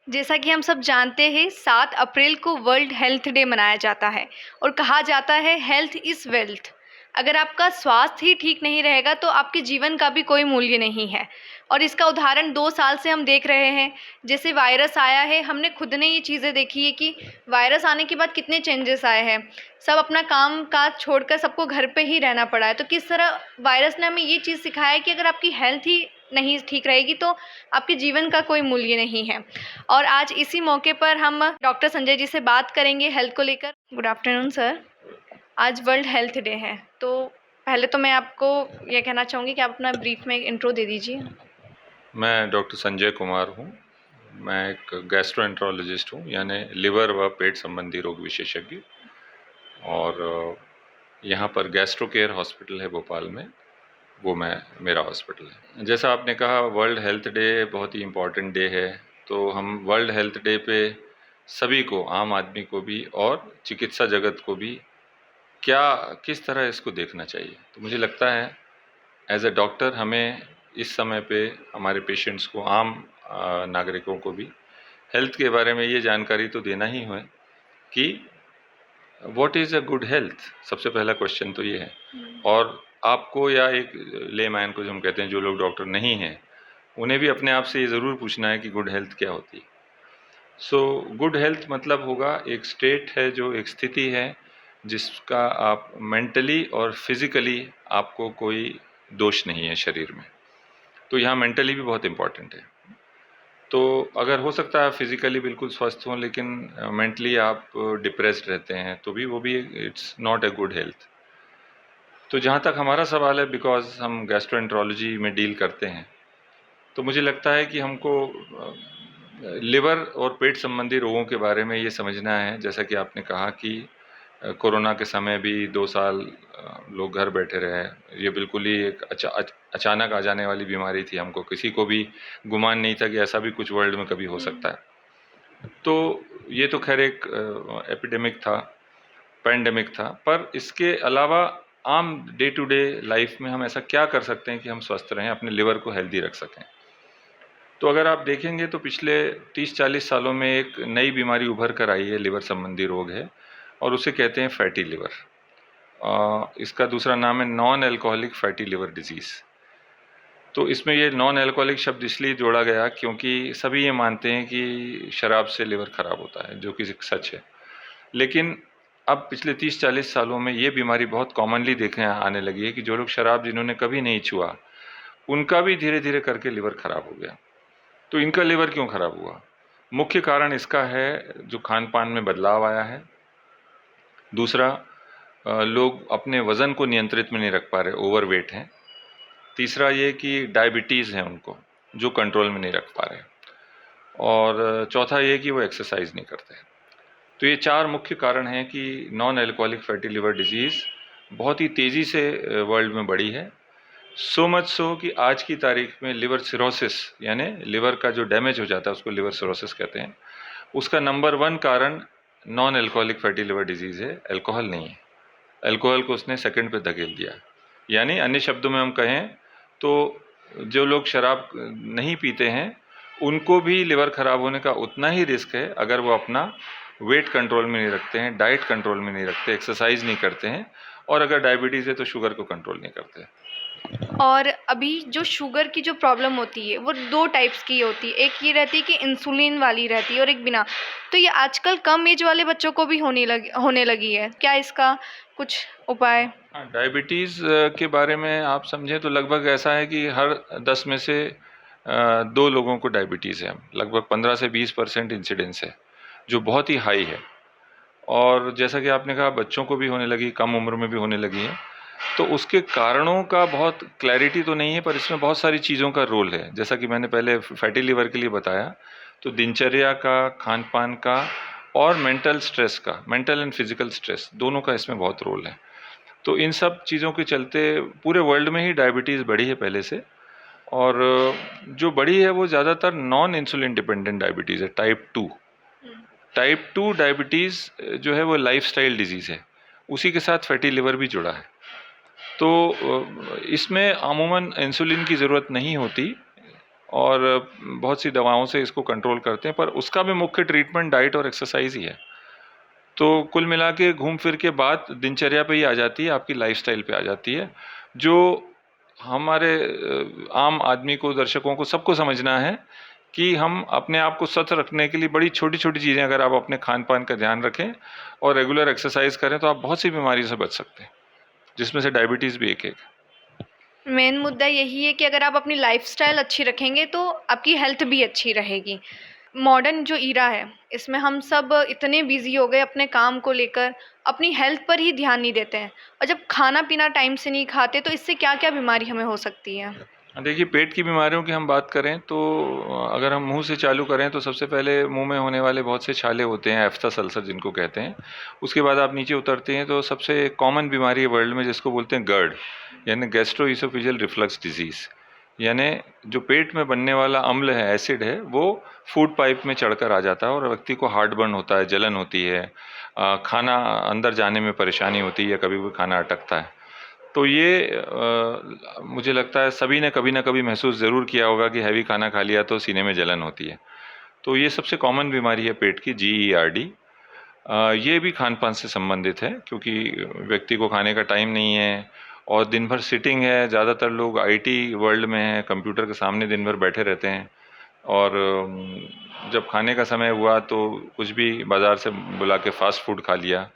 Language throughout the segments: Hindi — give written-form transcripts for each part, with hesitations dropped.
जैसा कि हम सब जानते हैं 7 अप्रैल को वर्ल्ड हेल्थ डे मनाया जाता है और कहा जाता है हेल्थ इज़ वेल्थ। अगर आपका स्वास्थ्य ही ठीक नहीं रहेगा तो आपके जीवन का भी कोई मूल्य नहीं है। और इसका उदाहरण 2 साल से हम देख रहे हैं। जैसे वायरस आया है, हमने खुद ने ये चीज़ें देखी है कि वायरस आने के बाद कितने चेंजेस आए हैं। सब अपना काम काज छोड़कर सबको घर पे ही रहना पड़ा है। तो किस तरह वायरस ने हमें ये चीज़ सिखाया है कि अगर आपकी हेल्थ ही नहीं ठीक रहेगी तो आपके जीवन का कोई मूल्य नहीं है। और आज इसी मौके पर हम डॉक्टर संजय जी से बात करेंगे हेल्थ को लेकर। Good afternoon sir. आज वर्ल्ड हेल्थ डे है, तो पहले तो मैं आपको ये कहना चाहूँगी कि आप अपना ब्रीफ में एक इंट्रो दे दीजिए। मैं डॉक्टर संजय कुमार हूँ। मैं एक गैस्ट्रोएंट्रोलॉजिस्ट हूँ, यानी लिवर व पेट संबंधी रोग विशेषज्ञ। और यहाँ पर गैस्ट्रो केयर हॉस्पिटल है भोपाल में, वो मेरा हॉस्पिटल है। जैसा आपने कहा, वर्ल्ड हेल्थ डे बहुत ही इम्पॉर्टेंट डे है। तो हम वर्ल्ड हेल्थ डे पे सभी को, आम आदमी को भी और चिकित्सा जगत को भी किस तरह इसको देखना चाहिए। तो मुझे लगता है एज ए डॉक्टर हमें इस समय पे हमारे पेशेंट्स को, आम नागरिकों को भी हेल्थ के बारे में ये जानकारी तो देना ही है कि what is a good health. सबसे पहला क्वेश्चन तो ये है। और आपको, या एक लेमैन को जो हम कहते हैं, जो लोग डॉक्टर नहीं हैं, उन्हें भी अपने आप से ये ज़रूर पूछना है कि गुड हेल्थ क्या होती है। सो गुड हेल्थ मतलब होगा एक स्टेट है, जो एक स्थिति है जिसका आप मेंटली और फिज़िकली आपको कोई दोष नहीं है शरीर में। तो यहाँ मेंटली भी बहुत इम्पॉर्टेंट है। तो अगर हो सकता है फिज़िकली बिल्कुल स्वस्थ हों, लेकिन मेंटली आप डिप्रेस्ड रहते हैं, तो भी वो भी it's not a good health. तो जहाँ तक हमारा सवाल है, बिकॉज़ हम गैस्ट्रोएंट्रोलॉजी में डील करते हैं, तो मुझे लगता है कि हमको लिवर और पेट संबंधी रोगों के बारे में ये समझना है। जैसा कि आपने कहा कि कोरोना के समय भी 2 साल लोग घर बैठे रहे। ये बिल्कुल ही एक अचानक आ जाने वाली बीमारी थी। हमको किसी को भी गुमान नहीं था कि ऐसा भी कुछ वर्ल्ड में कभी हो सकता है। तो ये तो खैर एक एपिडेमिक था, पैंडेमिक था। पर इसके अलावा आम डे टू डे लाइफ में हम ऐसा क्या कर सकते हैं कि हम स्वस्थ रहें, अपने लिवर को हेल्दी रख सकें। तो अगर आप देखेंगे तो पिछले 30-40 सालों में एक नई बीमारी उभर कर आई है, लिवर संबंधी रोग है, और उसे कहते हैं फैटी लिवर। इसका दूसरा नाम है non alcoholic fatty liver disease. तो इसमें ये नॉन अल्कोहलिक शब्द इसलिए जोड़ा गया क्योंकि सभी ये मानते हैं कि शराब से लिवर ख़राब होता है, जो कि सच है। लेकिन अब पिछले 30-40 सालों में ये बीमारी बहुत कॉमनली देखने आने लगी है कि जो लोग शराब जिन्होंने कभी नहीं छुआ, उनका भी धीरे धीरे करके लिवर ख़राब हो गया। तो इनका लिवर क्यों ख़राब हुआ? मुख्य कारण इसका है जो खान पान में बदलाव आया है। दूसरा, लोग अपने वज़न को नियंत्रित में नहीं रख पा रहे, ओवरवेट हैं। तीसरा ये कि डायबिटीज़ है उनको, जो कंट्रोल में नहीं रख पा रहे। और चौथा ये कि वो एक्सरसाइज नहीं करते। तो ये 4 मुख्य कारण हैं कि non alcoholic fatty liver disease बहुत ही तेज़ी से वर्ल्ड में बढ़ी है। सो मच सो कि आज की तारीख में लिवर सिरोसिस, यानी लिवर का जो डैमेज हो जाता है उसको लिवर सिरोसिस कहते हैं, उसका नंबर 1 कारण non alcoholic fatty liver disease है, अल्कोहल नहीं है। अल्कोहल को उसने सेकंड पे धकेल दिया। यानी अन्य शब्दों में हम कहें तो जो लोग शराब नहीं पीते हैं, उनको भी लिवर ख़राब होने का उतना ही रिस्क है अगर वो अपना वेट कंट्रोल में नहीं रखते हैं, डाइट कंट्रोल में नहीं रखते, एक्सरसाइज नहीं करते हैं, और अगर डायबिटीज़ है तो शुगर को कंट्रोल नहीं करते। और अभी जो शुगर की जो प्रॉब्लम होती है वो 2 टाइप्स की होती है। एक ये रहती है कि इंसुलिन वाली रहती है और एक बिना। तो ये आजकल कम एज वाले बच्चों को भी होने लगी है। क्या इसका कुछ उपाय? हाँ, डायबिटीज़ के बारे में आप समझें तो लगभग ऐसा है कि हर 10 में से 2 लोगों को डायबिटीज़ है। लगभग 15 से 20% इंसिडेंस है, जो बहुत ही हाई है। और जैसा कि आपने कहा, बच्चों को भी होने लगी, कम उम्र में भी होने लगी है। तो उसके कारणों का बहुत क्लैरिटी तो नहीं है, पर इसमें बहुत सारी चीज़ों का रोल है। जैसा कि मैंने पहले फैटी लिवर के लिए बताया, तो दिनचर्या का, खान-पान का और मेंटल स्ट्रेस का, मेंटल एंड फिज़िकल स्ट्रेस, दोनों का इसमें बहुत रोल है। तो इन सब चीज़ों के चलते पूरे वर्ल्ड में ही डायबिटीज़ बढ़ी है पहले से। और जो बढ़ी है वो ज़्यादातर नॉन इंसुलिन डिपेंडेंट डायबिटीज़ है, टाइप 2 डायबिटीज़ जो है वो लाइफस्टाइल डिजीज़ है, उसी के साथ फैटी लिवर भी जुड़ा है। तो इसमें अमूमन इंसुलिन की ज़रूरत नहीं होती, और बहुत सी दवाओं से इसको कंट्रोल करते हैं, पर उसका भी मुख्य ट्रीटमेंट डाइट और एक्सरसाइज ही है। तो कुल मिला के घूम फिर के बात दिनचर्या पे ही आ जाती है, आपकी लाइफस्टाइल पे आ जाती है, जो हमारे आम आदमी को, दर्शकों को, सबको समझना है कि हम अपने आप को स्वस्थ रखने के लिए बड़ी छोटी छोटी चीज़ें अगर आप अपने खान पान का ध्यान रखें और रेगुलर एक्सरसाइज करें तो आप बहुत सी बीमारियों से बच सकते हैं, जिसमें से डायबिटीज़ भी एक है। मेन मुद्दा यही है कि अगर आप अपनी लाइफ़स्टाइल अच्छी रखेंगे तो आपकी हेल्थ भी अच्छी रहेगी। मॉडर्न जो ईरा है, इसमें हम सब इतने बिज़ी हो गए अपने काम को लेकर, अपनी हेल्थ पर ही ध्यान नहीं देते हैं और जब खाना-पीना टाइम से नहीं खाते तो इससे क्या-क्या बीमारी हमें हो सकती है? देखिए, पेट की बीमारियों की हम बात करें तो अगर हम मुंह से चालू करें तो सबसे पहले मुंह में होने वाले बहुत से छाले होते हैं, एफ्थस अल्सर जिनको कहते हैं। उसके बाद आप नीचे उतरते हैं तो सबसे कॉमन बीमारी है वर्ल्ड में जिसको बोलते हैं गर्ड, यानी गैस्ट्रोइसोफेजियल रिफ्लक्स डिजीज़। यानी जो पेट में बनने वाला अम्ल है, एसिड है, वो फूड पाइप में चढ़कर आ जाता है और व्यक्ति को हार्टबर्न होता है, जलन होती है, खाना अंदर जाने में परेशानी होती है या कभी भी खाना अटकता है। तो ये मुझे लगता है सभी ने कभी ना कभी महसूस ज़रूर किया होगा कि हैवी खाना खा लिया तो सीने में जलन होती है। तो ये सबसे कॉमन बीमारी है पेट की, GERD। ये भी खान पान से संबंधित है क्योंकि व्यक्ति को खाने का टाइम नहीं है और दिन भर सिटिंग है। ज़्यादातर लोग IT वर्ल्ड में हैं, कंप्यूटर के सामने दिन भर बैठे रहते हैं और जब खाने का समय हुआ तो कुछ भी बाज़ार से बुला के फास्ट फूड खा लिया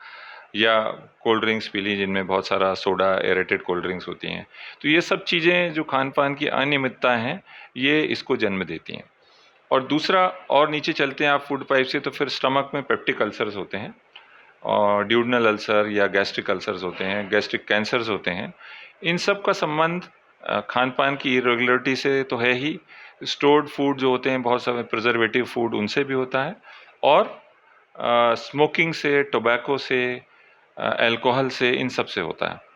या कोल्ड ड्रिंक्स पी ली जिनमें बहुत सारा सोडा, एरेटेड कोल्ड ड्रिंक्स होती हैं। तो ये सब चीज़ें जो खान पान की अनियमितता हैं, ये इसको जन्म देती हैं। और दूसरा, और नीचे चलते हैं आप फूड पाइप से तो फिर स्टमक में पेप्टिक अल्सर्स होते हैं और ड्यूडनल अल्सर या गैस्ट्रिक अल्सर्स होते हैं, गैस्ट्रिक कैंसर्स होते हैं। इन सब का संबंध खान पान की इरेगुलरिटी से तो है ही, स्टोर्ड फूड जो होते हैं, बहुत सारे प्रिजर्वेटिव फूड, उनसे भी होता है और स्मोकिंग से, टोबैको से, अल्कोहल से, इन सब से होता है।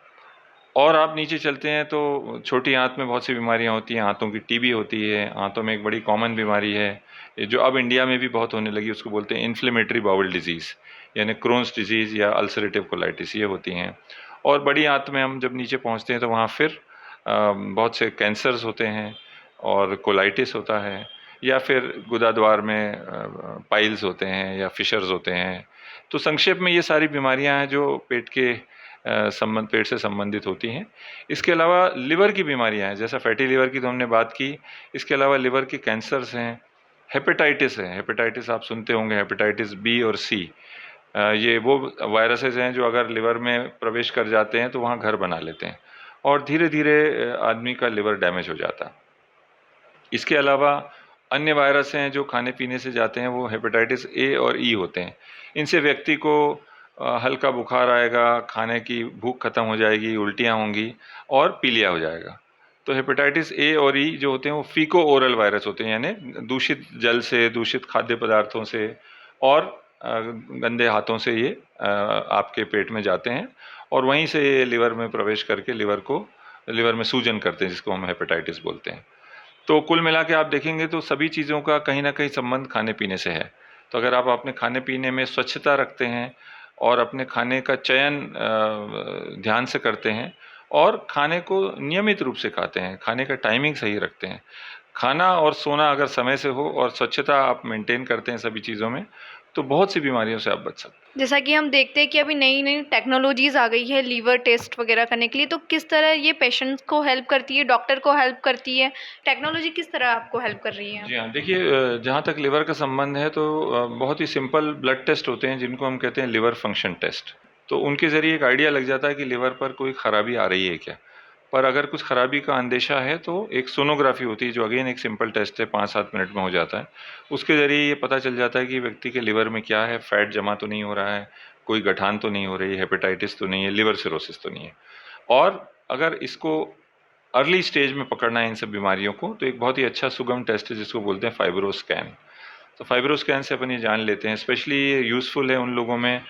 और आप नीचे चलते हैं तो छोटी आंत में बहुत सी बीमारियां होती हैं, आंतों की टीबी होती है, आंतों में एक बड़ी कॉमन बीमारी है ये जो अब इंडिया में भी बहुत होने लगी, उसको बोलते हैं इन्फ्लेमेटरी बाउल डिजीज़, यानी क्रोन्स डिजीज़ या अल्सरेटिव कोलाइटिस, ये होती हैं। और बड़ी आंत में हम जब नीचे पहुंचते हैं तो वहाँ फिर बहुत से कैंसर्स होते हैं और कोलाइटिस होता है या फिर गुदाद्वार में पाइल्स होते हैं या फिशर्स होते हैं। तो संक्षेप में ये सारी बीमारियां हैं जो पेट के पेट से संबंधित होती हैं। इसके अलावा लिवर की बीमारियां हैं, जैसा फैटी लिवर की तो हमने बात की, इसके अलावा लिवर के कैंसर्स हैं, हेपेटाइटिस है, हेपेटाइटिस आप सुनते होंगे, हेपेटाइटिस बी और सी। ये वो वायरसेस हैं जो अगर लिवर में प्रवेश कर जाते हैं तो वहाँ घर बना लेते हैं और धीरे धीरे आदमी का लिवर डैमेज हो जाता है। इसके अलावा अन्य वायरस हैं जो खाने पीने से जाते हैं, वो हेपेटाइटिस ए और ई होते हैं। इनसे व्यक्ति को हल्का बुखार आएगा, खाने की भूख खत्म हो जाएगी, उल्टियाँ होंगी और पीलिया हो जाएगा। तो हेपेटाइटिस ए और ई जो होते हैं वो फीको ओरल वायरस होते हैं, यानी दूषित जल से, दूषित खाद्य पदार्थों से और गंदे हाथों से ये आपके पेट में जाते हैं और वहीं से ये लिवर में प्रवेश करके लिवर में सूजन करते हैं, जिसको हम हेपेटाइटिस बोलते हैं। तो कुल मिला के आप देखेंगे तो सभी चीज़ों का कहीं ना कहीं संबंध खाने पीने से है। तो अगर आप अपने खाने पीने में स्वच्छता रखते हैं और अपने खाने का चयन ध्यान से करते हैं और खाने को नियमित रूप से खाते हैं, खाने का टाइमिंग सही रखते हैं, खाना और सोना अगर समय से हो और स्वच्छता आप मेंटेन करते हैं सभी चीज़ों में, तो बहुत सी बीमारियों से आप बच सकते हैं। जैसा कि हम देखते हैं कि अभी नई-नई टेक्नोलॉजीज़ आ गई है लीवर टेस्ट वगैरह करने के लिए, तो किस तरह ये पेशेंट्स को हेल्प करती है, डॉक्टर को हेल्प करती है? टेक्नोलॉजी किस तरह आपको हेल्प कर रही है? जी हाँ, देखिए जहाँ तक लिवर का संबंध है तो बहुत ही सिंपल ब्लड टेस्ट होते हैं जिनको हम कहते हैं लिवर फंक्शन टेस्ट। तो उनके ज़रिए एक आइडिया लग जाता है कि लिवर पर कोई ख़राबी आ रही है क्या। पर अगर कुछ ख़राबी का अंदेशा है तो एक सोनोग्राफी होती है जो अगेन एक सिंपल टेस्ट है, 5-7 मिनट में हो जाता है। उसके ज़रिए ये पता चल जाता है कि व्यक्ति के लिवर में क्या है, फैट जमा तो नहीं हो रहा है, कोई गठान तो नहीं हो रही, हेपेटाइटिस तो नहीं है, लिवर सिरोसिस तो नहीं है। और अगर इसको अर्ली स्टेज में पकड़ना है इन सब बीमारियों को, तो एक बहुत ही अच्छा सुगम टेस्ट है जिसको बोलते हैं फाइब्रोस्कैन। तो फाइब्रोस्कैन से अपन ये जान लेते हैं, स्पेशली ये यूज़फुल है उन लोगों में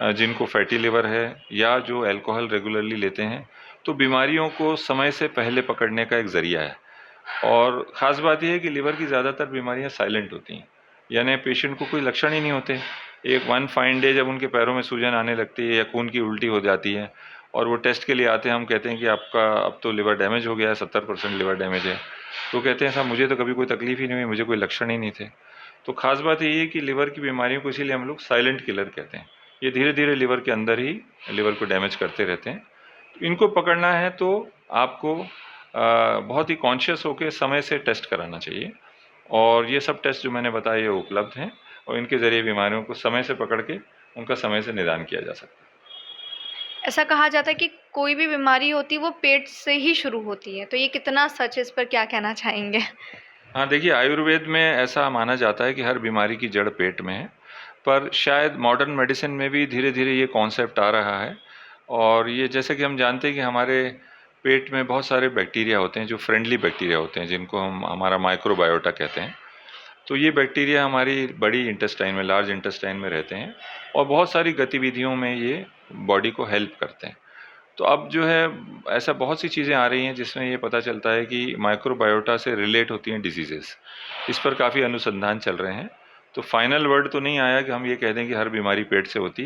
जिनको फैटी लिवर है या जो अल्कोहल रेगुलरली लेते हैं। तो बीमारियों को समय से पहले पकड़ने का एक ज़रिया है। और ख़ास बात यह है कि लिवर की ज़्यादातर बीमारियां साइलेंट होती हैं, यानी पेशेंट को कोई लक्षण ही नहीं होते। एक वन फाइन डे जब उनके पैरों में सूजन आने लगती है या खून की उल्टी हो जाती है और वो टेस्ट के लिए आते हैं, हम कहते हैं कि आपका अब तो लिवर डैमेज हो गया है, 70% लिवर डैमेज है। तो कहते हैं साहब मुझे तो कभी कोई तकलीफ ही नहीं हुई, मुझे कोई लक्षण ही नहीं थे। तो ख़ास बात ये है कि लिवर की बीमारियों को इसीलिए हम लोग साइलेंट किलर कहते हैं। ये धीरे धीरे लिवर के अंदर ही लिवर को डैमेज करते रहते हैं। तो इनको पकड़ना है तो आपको बहुत ही कॉन्शियस होकर समय से टेस्ट कराना चाहिए, और ये सब टेस्ट जो मैंने बताए ये उपलब्ध हैं, और इनके ज़रिए बीमारियों को समय से पकड़ के उनका समय से निदान किया जा सकता है। ऐसा कहा जाता है कि कोई भी बीमारी होती है वो पेट से ही शुरू होती है, तो ये कितना सच है, इस पर क्या कहना चाहेंगे? हाँ, देखिए आयुर्वेद में ऐसा माना जाता है कि हर बीमारी की जड़ पेट में है, पर शायद मॉडर्न मेडिसिन में भी धीरे धीरे ये कॉन्सेप्ट आ रहा है। और ये जैसे कि हम जानते हैं कि हमारे पेट में बहुत सारे बैक्टीरिया होते हैं जो फ्रेंडली बैक्टीरिया होते हैं, जिनको हम हमारा माइक्रोबायोटा कहते हैं। तो ये बैक्टीरिया हमारी बड़ी इंटेस्टाइन में, लार्ज इंटेस्टाइन में रहते हैं, और बहुत सारी गतिविधियों में ये बॉडी को हेल्प करते हैं। तो अब जो है ऐसा बहुत सी चीज़ें आ रही हैं जिसमें ये पता चलता है कि माइक्रोबायोटा से रिलेट होती हैं डिजीज़ेस। इस पर काफ़ी अनुसंधान चल रहे हैं। तो फाइनल वर्ड तो नहीं आया कि हम ये कह दें कि हर बीमारी पेट से होती,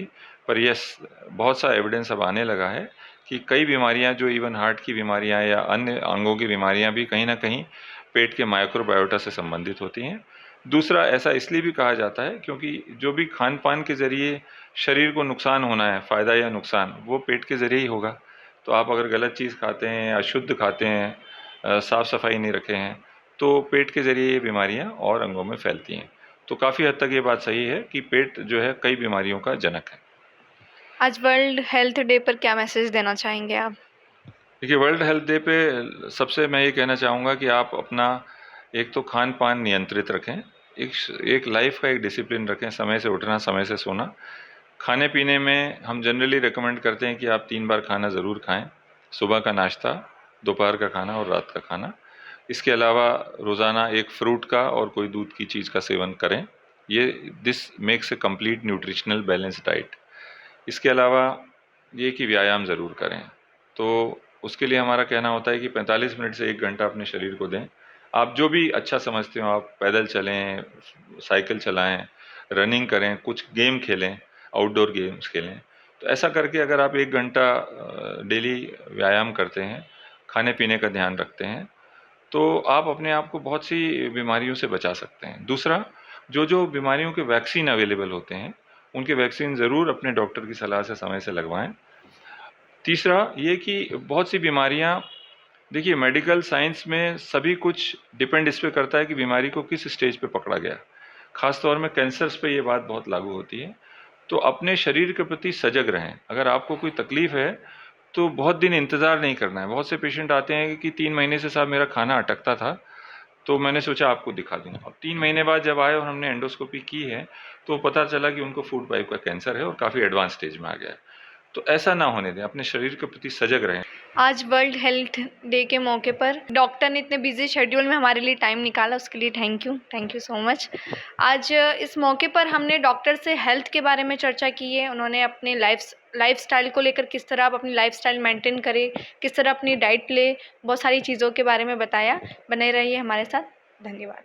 पर यस, बहुत सा एविडेंस अब आने लगा है कि कई बीमारियां जो इवन हार्ट की बीमारियां या अन्य अंगों की बीमारियां भी कहीं ना कहीं पेट के माइक्रोबायोटा से संबंधित होती हैं। दूसरा, ऐसा इसलिए भी कहा जाता है क्योंकि जो भी खान पान के ज़रिए शरीर को नुकसान होना है, फ़ायदा या नुकसान, वो पेट के ज़रिए ही होगा। तो आप अगर गलत चीज़ खाते हैं, अशुद्ध खाते हैं, साफ़ सफाई नहीं रखे हैं, तो पेट के ज़रिए ये बीमारियां और अंगों में फैलती हैं। तो काफ़ी हद तक ये बात सही है कि पेट जो है कई बीमारियों का जनक है। आज वर्ल्ड हेल्थ डे पर क्या मैसेज देना चाहेंगे आप? देखिए, वर्ल्ड हेल्थ डे पे सबसे मैं ये कहना चाहूँगा कि आप अपना एक तो खान पान नियंत्रित रखें, एक लाइफ का एक डिसिप्लिन रखें, समय से उठना, समय से सोना। खाने पीने में हम जनरली रिकमेंड करते हैं कि आप 3 बार खाना ज़रूर खाएं, सुबह का नाश्ता, दोपहर का खाना और रात का खाना। इसके अलावा रोज़ाना एक फ्रूट का और कोई दूध की चीज़ का सेवन करें। This makes a complete nutritional balance diet. इसके अलावा ये कि व्यायाम ज़रूर करें। तो उसके लिए हमारा कहना होता है कि 45 मिनट से 1 घंटा अपने शरीर को दें। आप जो भी अच्छा समझते हो, आप पैदल चलें, साइकिल चलाएं, रनिंग करें, कुछ गेम खेलें, आउटडोर गेम्स खेलें। तो ऐसा करके अगर आप 1 घंटा डेली व्यायाम करते हैं, खाने पीने का ध्यान रखते हैं, तो आप अपने आप को बहुत सी बीमारियों से बचा सकते हैं। दूसरा, जो जो बीमारियों के वैक्सीन अवेलेबल होते हैं, उनके वैक्सीन ज़रूर अपने डॉक्टर की सलाह से समय से लगवाएं। तीसरा ये कि बहुत सी बीमारियां, देखिए मेडिकल साइंस में सभी कुछ डिपेंड इस पे करता है कि बीमारी को किस स्टेज पे पकड़ा गया। खास तौर में कैंसर्स पे ये बात बहुत लागू होती है। तो अपने शरीर के प्रति सजग रहें। अगर आपको कोई तकलीफ है तो बहुत दिन इंतज़ार नहीं करना है। बहुत से पेशेंट आते हैं कि 3 महीने से साहब मेरा खाना अटकता था, तो मैंने सोचा आपको दिखा दूँ। अब 3 महीने बाद जब आए और हमने एंडोस्कोपी की है, तो पता चला कि उनको फूड पाइप का कैंसर है और काफ़ी एडवांस स्टेज में आ गया है। तो ऐसा ना होने दें, अपने शरीर के प्रति सजग रहें। आज वर्ल्ड हेल्थ डे के मौके पर डॉक्टर ने इतने बिजी शेड्यूल में हमारे लिए टाइम निकाला, उसके लिए थैंक यू सो मच। आज इस मौके पर हमने डॉक्टर से हेल्थ के बारे में चर्चा की है। उन्होंने अपने लाइफस्टाइल को लेकर किस तरह आप अपनी लाइफस्टाइल मेंटेन करें, किस तरह अपनी डाइट ले, बहुत सारी चीज़ों के बारे में बताया। बने रहिए हमारे साथ। धन्यवाद।